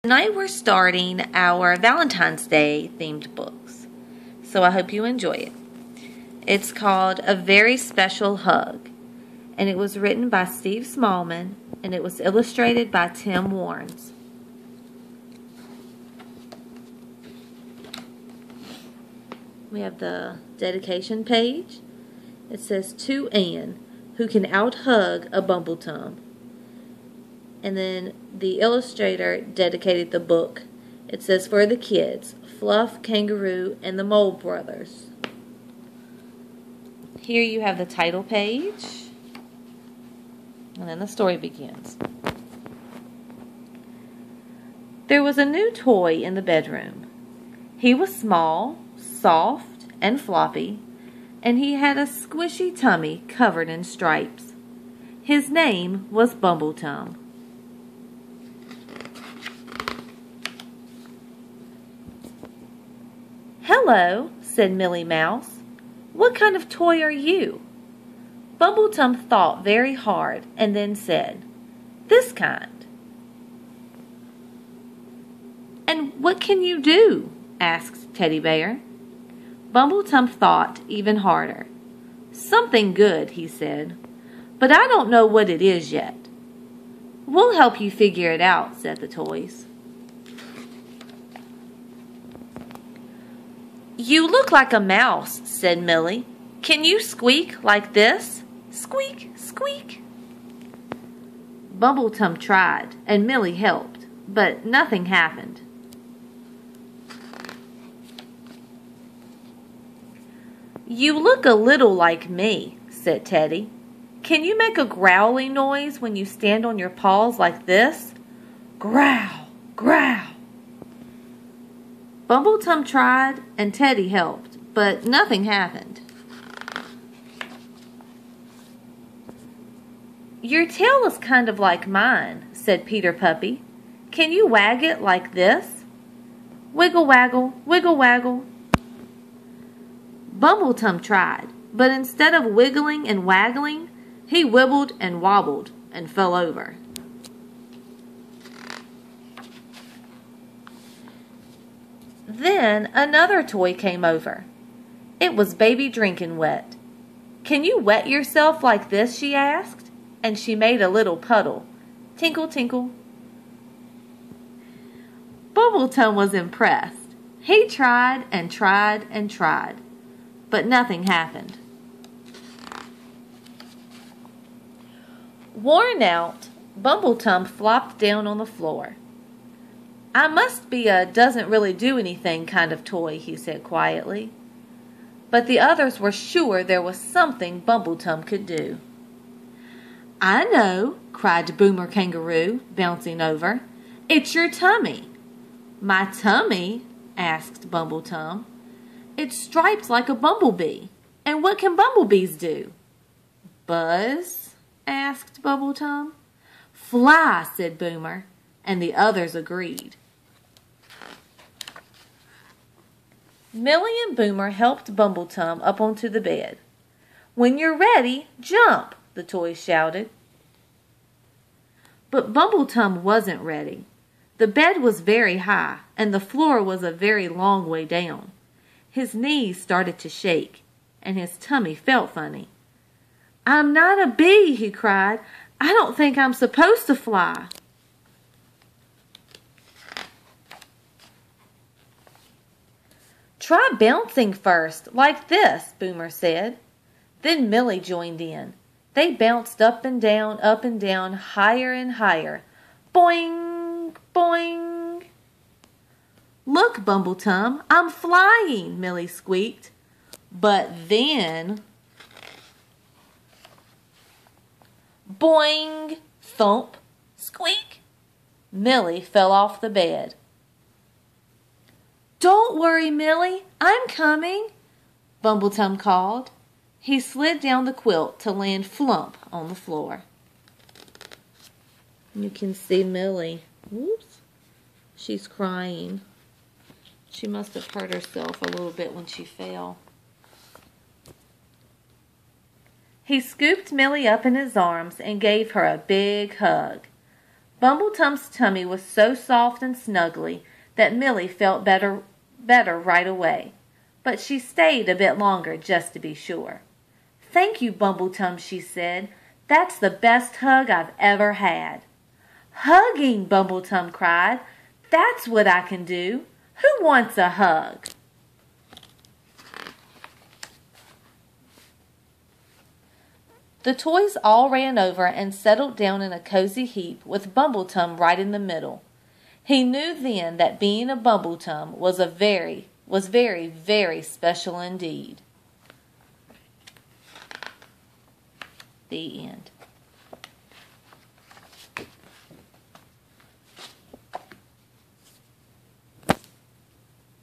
Tonight we're starting our Valentine's Day themed books, so I hope you enjoy it. It's called A Very Special Hug, and it was written by Steve Smallman, and it was illustrated by Tim Warnes. We have the dedication page. It says, "To Anne, who can out-hug a bumbletum." And then the illustrator dedicated the book. It says, "For the kids, Fluff, Kangaroo, and the Mole Brothers." Here you have the title page. And then the story begins. There was a new toy in the bedroom. He was small, soft, and floppy, and he had a squishy tummy covered in stripes. His name was Bumbletum. "Hello," said Millie Mouse. "What kind of toy are you?" Bumbletum thought very hard and then said, "This kind." "And what can you do?" asked Teddy Bear. Bumbletum thought even harder. "Something good," he said, "but I don't know what it is yet." "We'll help you figure it out," said the toys. "You look like a mouse," said Millie. "Can you squeak like this? Squeak, squeak." Bumbletum tried, and Millie helped, but nothing happened. "You look a little like me," said Teddy. "Can you make a growly noise when you stand on your paws like this? Growl, growl." Bumbletum tried, and Teddy helped, but nothing happened. "Your tail is kind of like mine," said Peter Puppy. "Can you wag it like this? Wiggle waggle, wiggle waggle." Bumbletum tried, but instead of wiggling and waggling, he wibbled and wobbled and fell over. Then another toy came over. It was Baby Drinking Wet. "Can you wet yourself like this?" she asked, and she made a little puddle. Tinkle, tinkle. Bumbletum was impressed. He tried and tried and tried, but nothing happened. Worn out, Bumbletum flopped down on the floor. "I must be a doesn't really do anything kind of toy," he said quietly. But the others were sure there was something Bumbletum could do. "I know," cried Boomer Kangaroo, bouncing over. "It's your tummy." "My tummy?" asked Bumbletum. "It's striped like a bumblebee. And what can bumblebees do?" "Buzz?" asked Bumbletum. "Fly," said Boomer, and the others agreed. Millie and Boomer helped Bumbletum up onto the bed. "When you're ready, jump," the toys shouted. But Bumbletum wasn't ready. The bed was very high, and the floor was a very long way down. His knees started to shake, and his tummy felt funny. "I'm not a bee," he cried. "I don't think I'm supposed to fly." "Try bouncing first, like this," Boomer said. Then Millie joined in. They bounced up and down, higher and higher. Boing, boing. "Look, Bumbletum, I'm flying," Millie squeaked. But then, boing, thump, squeak, Millie fell off the bed. "Don't worry, Millie, I'm coming," Bumbletum called. He slid down the quilt to land flump on the floor. You can see Millie. Whoops. She's crying. She must have hurt herself a little bit when she fell. He scooped Millie up in his arms and gave her a big hug. Bumbletum's tummy was so soft and snuggly that Millie felt better right away, but she stayed a bit longer just to be sure. "Thank you, Bumbletum," she said. "That's the best hug I've ever had." "Hugging!" Bumbletum cried. "That's what I can do. Who wants a hug?" The toys all ran over and settled down in a cozy heap with Bumbletum right in the middle. He knew then that being a Bumbletum was very, very special indeed. The end.